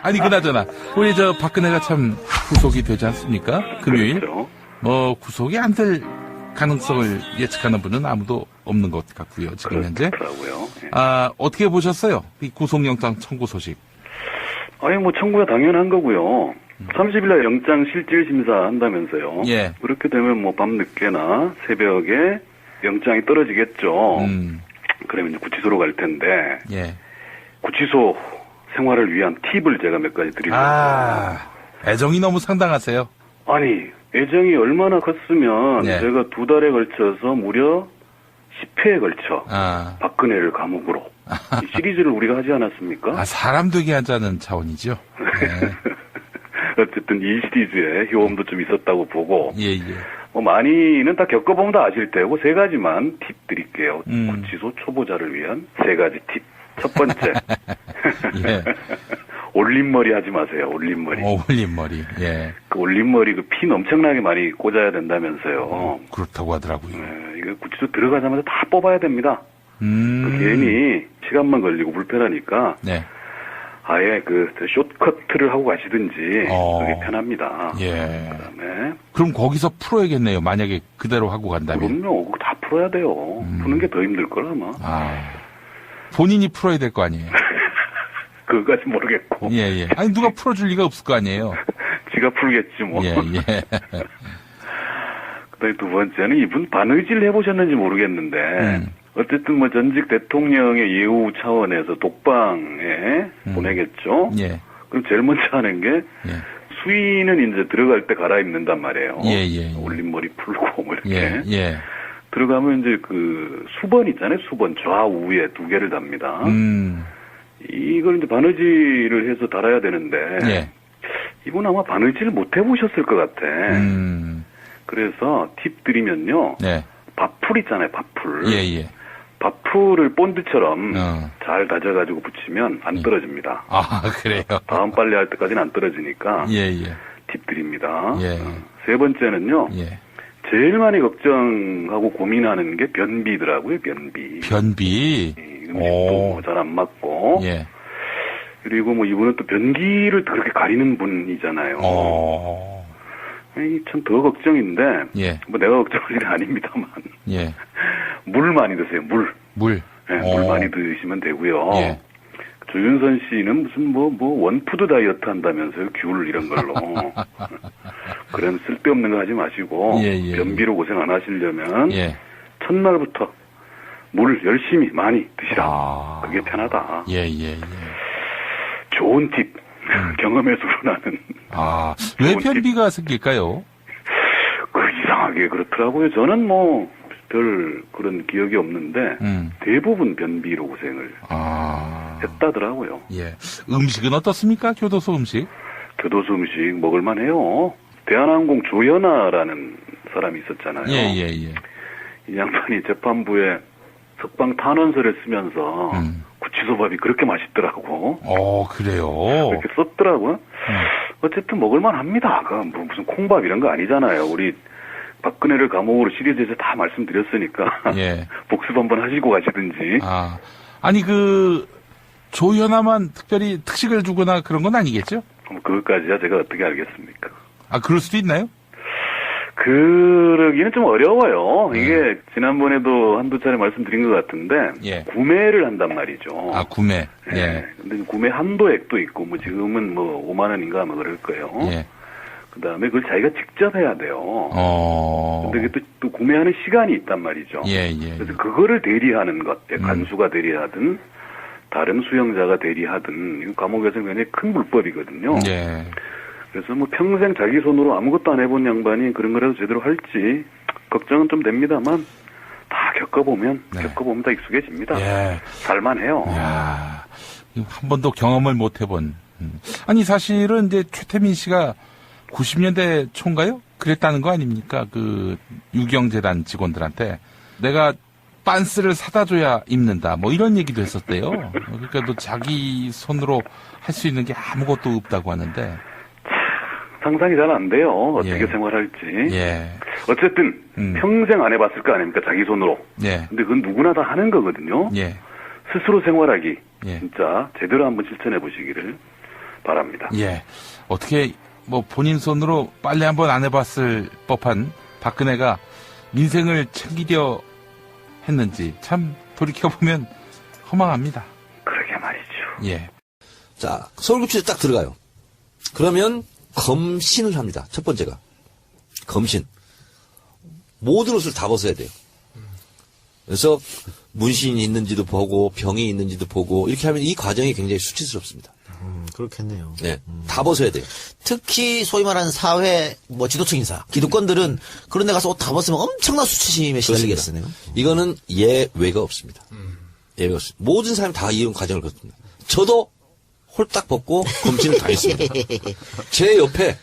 아니, 그나저나, 우리 박근혜가 참 구속이 되지 않습니까? 금요일. 그렇죠. 구속이 안 될 가능성을 예측하는 분은 아무도 없는 것 같고요, 지금 현재. 그렇더라고요. 예. 어떻게 보셨어요? 이 구속영장 청구 소식. 아니, 청구가 당연한 거고요. 30일날 영장 실질 심사 한다면서요. 예. 그렇게 되면 밤늦게나 새벽에 영장이 떨어지겠죠. 그러면 이제 구치소로 갈 텐데. 예. 구치소 생활을 위한 팁을 제가 몇 가지 드리겠습니다. 애정이 너무 상당하세요. 아니, 애정이 얼마나 컸으면 예. 제가 2달에 걸쳐서 무려 10회에 걸쳐 박근혜를 감옥으로 이 시리즈를 우리가 하지 않았습니까? 사람 되게 하자는 차원이죠. 네. 어쨌든 이 시리즈에 효험도 좀 있었다고 보고 예. 많이는 다 겪어보면 다 아실 테고 3가지만 팁 드릴게요. 구치소 초보자를 위한 3가지 팁. 첫 번째. 예. 올림머리 하지 마세요. 올림머리. 올림머리. 예. 그 올림머리 핀 엄청나게 많이 꽂아야 된다면서요. 그렇다고 하더라고요. 이거 구치소 들어가자마자 다 뽑아야 됩니다. 괜히 시간만 걸리고 불편하니까. 네. 아예 숏커트를 하고 가시든지 그게 편합니다. 예. 그다음에 그럼 거기서 풀어야겠네요. 만약에 그대로 하고 간다면. 그럼요. 그거 다 풀어야 돼요. 푸는 게 더 힘들 걸 아마. 본인이 풀어야 될 거 아니에요. 그거까지 모르겠고. 예. 아니 누가 풀어줄 리가 없을 거 아니에요. 지가 풀겠지 뭐. 예. 그다음에 두 번째는 이분 바느질 해보셨는지 모르겠는데 어쨌든 전직 대통령의 예우 차원에서 독방에 보내겠죠. 예. 그럼 제일 먼저 하는 게 수의는 이제 들어갈 때 갈아입는단 말이에요. 예. 올림머리 풀고 이렇게. 예. 들어가면 이제 수번 있잖아요. 수번 좌우에 2개를 답니다. 이걸 이제 바느질을 해서 달아야 되는데 이분 아마 바느질을 못 해보셨을 것 같아. 그래서 팁 드리면요. 밥풀 있잖아요. 밥풀. 예. 밥풀을 본드처럼 잘 다져가지고 붙이면 안 떨어집니다. 그래요? 다음 빨래 할 때까지는 안 떨어지니까 예. 팁 드립니다. 예. 세 번째는요. 예. 제일 많이 걱정하고 고민하는 게 변비더라고요. 변비. 음식도 잘 안 맞고. 예. 그리고 이분은 또 변기를 그렇게 가리는 분이잖아요. 참 더 걱정인데. 내가 걱정할 일은 아닙니다만. 예. 물 많이 드세요. 물. 물 많이 드시면 되고요. 조윤선 씨는 무슨 원푸드 다이어트 한다면서요. 귤 이런 걸로. 그런 쓸데없는 거 하지 마시고 변비로 고생 안 하시려면 첫날부터 물 열심히 많이 드시라. 그게 편하다. 예. 좋은 팁. 경험에서 우러나는. 왜 변비가 생길까요? 이상하게 그렇더라고요. 저는 별 그런 기억이 없는데 대부분 변비로 고생을 했다더라고요. 예. 음식은 어떻습니까? 교도소 음식? 교도소 음식 먹을만해요. 대한항공 조연아라는 사람이 있었잖아요. 예. 이 양반이 재판부에 석방 탄원서를 쓰면서 구치소밥이 그렇게 맛있더라고. 그래요? 그렇게 썼더라고요. 어쨌든 먹을만합니다. 무슨 콩밥 이런 거 아니잖아요. 우리 박근혜를 감옥으로 시리즈에서 다 말씀드렸으니까 복습 한번 하시고 가시든지. 아니 조연아만 특별히 특식을 주거나 그런 건 아니겠죠? 그것까지야 제가 어떻게 알겠습니까? 그럴 수도 있나요? 그러기는 좀 어려워요. 이게 지난번에도 한두 차례 말씀드린 것 같은데 구매를 한단 말이죠. 구매. 근데 구매 한도액도 있고 지금은 5만 원인가 그럴 거예요. 그다음에 그걸 자기가 직접 해야 돼요. 근데 그게 또 구매하는 시간이 있단 말이죠. 그래서 그거를 대리하는 것, 간수가 대리하든 다른 수용자가 대리하든 이거 감옥에서 굉장히 큰 불법이거든요. 그래서 평생 자기 손으로 아무것도 안 해본 양반이 그런 거라도 제대로 할지 걱정은 좀 됩니다만 다 겪어보면 다 익숙해집니다. 살만해요. 한 번도 경험을 못 해본. 아니 사실은 이제 최태민 씨가 90년대 초인가요? 그랬다는 거 아닙니까? 유경재단 직원들한테 내가 빤스를 사다 줘야 입는다. 이런 얘기도 했었대요. 그러니까 또 자기 손으로 할 수 있는 게 아무것도 없다고 하는데. 상상이 잘 안 돼요. 어떻게 생활할지. 어쨌든 평생 안 해봤을 거 아닙니까? 자기 손으로. 근데 그건 누구나 다 하는 거거든요. 스스로 생활하기. 진짜 제대로 한번 실천해 보시기를 바랍니다. 예. 어떻게 뭐 본인 손으로 빨래 한번 안 해봤을 법한 박근혜가 민생을 챙기려 했는지 참 돌이켜보면 허망합니다. 그러게 말이죠. 예. 자, 서울구치소에 딱 들어가요. 그러면 검신을 합니다. 첫 번째가. 검신. 모든 옷을 다 벗어야 돼요. 그래서 문신이 있는지도 보고 병이 있는지도 보고 이렇게 하면 이 과정이 굉장히 수치스럽습니다. 그렇겠네요. 네, 다 벗어야 돼요. 특히 소위 말하는 사회 뭐 지도층 인사, 기득권들은 그런 데 가서 옷 다 벗으면 엄청난 수치심에 시달리겠으네요. 이거는 예외가 없습니다. 예외가 없습니다. 모든 사람이 다 이런 과정을 거칩니다. 저도 홀딱 벗고 검진을 다 했습니다. 제 옆에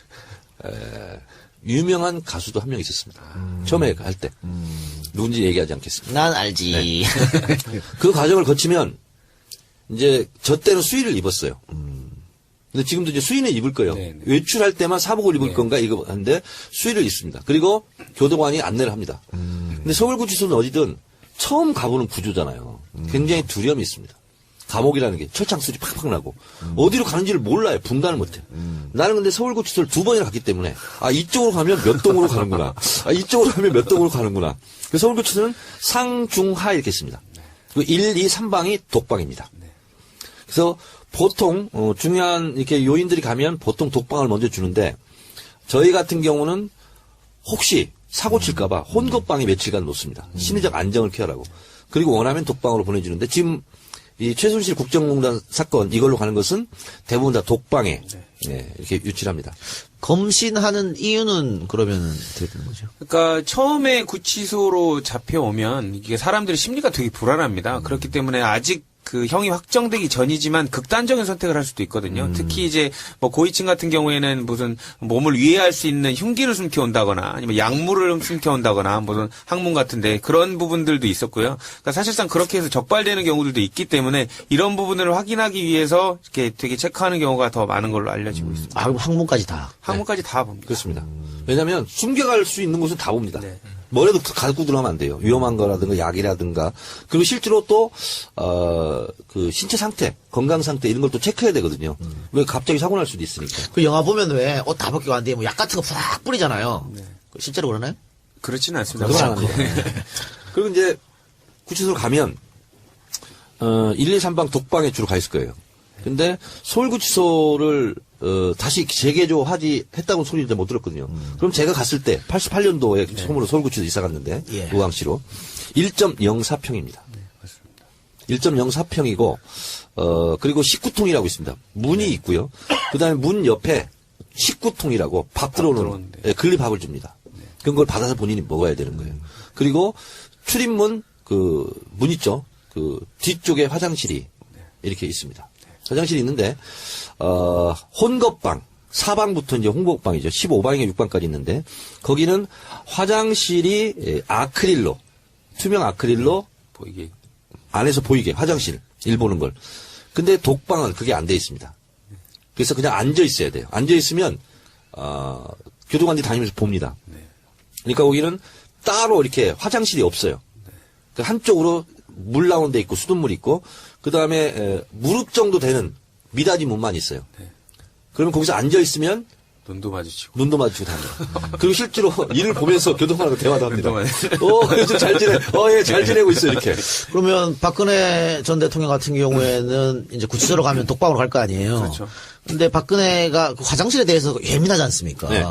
유명한 가수도 한 명 있었습니다. 처음에 할 때. 누군지 얘기하지 않겠습니다. 난 알지. 네. 그 과정을 거치면 이제 저 때는 수의를 입었어요. 근데 지금도 이제 수의는 입을 거예요. 네네. 외출할 때만 사복을 입을 건가 이거 하는데 수의를 입습니다. 그리고 교도관이 안내를 합니다. 근데 서울구치소는 어디든 처음 가보는 구조잖아요. 굉장히 두려움이 있습니다. 감옥이라는 게 철창 소리 팍팍 나고 어디로 가는지를 몰라요. 분간을 못해. 나는 근데 서울구치소를 2번이나 갔기 때문에 아 이쪽으로 가면 몇 동으로 가는구나. 아 이쪽으로 가면 몇 동으로 가는구나. 그래서 서울구치소는 상, 중, 하 이렇게 있습니다. 그 1, 2, 3방이 독방입니다. 그래서 보통 중요한 이렇게 요인들이 가면 보통 독방을 먼저 주는데 저희 같은 경우는 혹시 사고 칠까봐 혼겁방에 며칠간 놓습니다. 심리적 안정을 케어하라고. 그리고 원하면 독방으로 보내주는데 지금 이 최순실 국정농단 사건 이걸로 가는 것은 대부분 다 독방에 네, 이렇게 유치합니다. 검신하는 이유는 그러면 어떻게 되는 거죠? 그러니까 처음에 구치소로 잡혀오면 이게 사람들의 심리가 되게 불안합니다. 그렇기 때문에 아직 그 형이 확정되기 전이지만 극단적인 선택을 할 수도 있거든요. 특히 이제 뭐 고위층 같은 경우에는 무슨 몸을 위해할 수 있는 흉기를 숨겨온다거나 아니면 약물을 숨겨온다거나 무슨 학문 같은데 그런 부분들도 있었고요. 그러니까 사실상 그렇게 해서 적발되는 경우들도 있기 때문에 이런 부분을 확인하기 위해서 이렇게 되게 체크하는 경우가 더 많은 걸로 알려지고 있습니다. 아, 항문까지 다. 학문까지 다 봅니다. 그렇습니다. 왜냐하면 숨겨갈 수 있는 곳은 다 봅니다. 네. 뭐라도 갖고 들어가면 안 돼요. 위험한 거라든가 약이라든가. 그리고 실제로 또, 그 신체 상태, 건강 상태 이런 걸 또 체크해야 되거든요. 왜 갑자기 사고 날 수도 있으니까. 그 영화 보면 왜 옷 다 벗기고 안 돼? 뭐 약 같은 거 팍 뿌리잖아요. 실제로 그러나요? 그렇지는 않습니다. 그건 안 합니다. 그리고 이제 구치소로 가면, 1, 2, 3방 독방에 주로 가 있을 거예요. 근데 서울구치소를 다시 했다고 소리 못 들었거든요. 그럼 제가 갔을 때 88년도에 처음으로 서울구치소 이사 갔는데 예. 우왕시로 1.04평입니다. 1.04평이고 그리고 19통이라고 있습니다. 문이 있고요. 그다음에 문 옆에 19통이라고 밥 들어오는 글리밥을 줍니다. 그런 걸 받아서 본인이 먹어야 되는 거예요. 그리고 출입문 그 문 있죠. 그 뒤쪽에 화장실이 이렇게 있습니다. 화장실이 있는데 혼겁방 4방부터 이제 혼겁방이죠. 15방에 6방까지 있는데 거기는 화장실이 아크릴로 투명 아크릴로 보이게 안에서 보이게 화장실 일 보는 걸. 근데 독방은 그게 안 돼 있습니다. 그래서 그냥 앉아 있어야 돼요. 앉아 있으면 교도관들이 다니면서 봅니다. 그러니까 거기는 따로 이렇게 화장실이 없어요. 그 한쪽으로 물 나오는 데 있고 수돗물 있고 그 다음에 무릎 정도 되는 미닫이 문만 있어요. 그러면 거기서 앉아 있으면 눈도 마주치고 다닙니다. 그리고 실제로 일을 보면서 교도관하고 대화도 합니다. 눈도 요즘 잘 지내. 예, 잘 지내고 있어 이렇게. 그러면 박근혜 전 대통령 같은 경우에는 이제 구치소로 가면 독방으로 갈 거 아니에요. 그렇죠. 근데 박근혜가 그 화장실에 대해서 예민하지 않습니까? 네.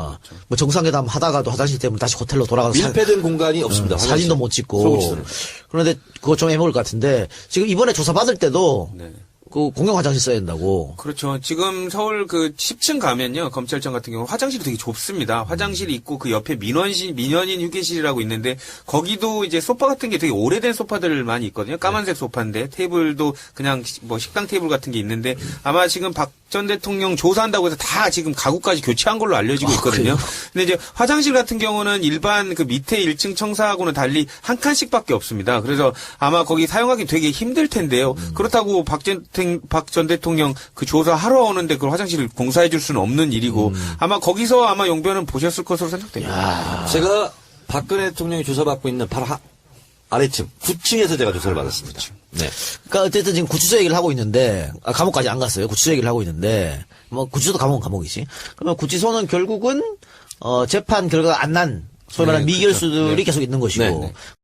뭐 정상회담 하다가도 화장실 때문에 다시 호텔로 돌아가서 밀폐된 공간이 없습니다. 화장실. 사진도 못 찍고. 서울구치소는. 그런데 그거 좀 애먹을 것 같은데 지금 이번에 조사 받을 때도 네. 그 공용 화장실 써야 된다고. 그렇죠. 지금 서울 그 10층 가면요. 검찰청 같은 경우 화장실이 되게 좁습니다. 화장실이 있고 그 옆에 민원인 휴게실이라고 있는데 거기도 이제 소파 같은 게 되게 오래된 소파들 많이 있거든요. 까만색 소파인데 테이블도 그냥 뭐 식당 테이블 같은 게 있는데 아마 지금 박 전 대통령 조사한다고 해서 다 지금 가구까지 교체한 걸로 알려지고 있거든요. 근데 이제 화장실 같은 경우는 일반 그 밑에 1층 청사하고는 달리 한 칸씩밖에 없습니다. 그래서 아마 거기 사용하기 되게 힘들 텐데요. 그렇다고 박 전 대통령 그 조사하러 오는데 그 화장실을 공사해 줄 수는 없는 일이고 아마 거기서 아마 용변은 보셨을 것으로 생각됩니다. 제가 박근혜 대통령이 조사받고 있는 바로 아래층 9층에서 제가 조사를 받았습니다. 네. 그러니까 어쨌든 지금 구치소 얘기를 하고 있는데 감옥까지 안 갔어요. 구치소 얘기를 하고 있는데 뭐 구치소도 감옥은 감옥이지. 그러면 구치소는 결국은 재판 결과가 안 난 소위 말하는 네, 미결수들이 그렇죠. 네. 계속 있는 것이고 네, 네.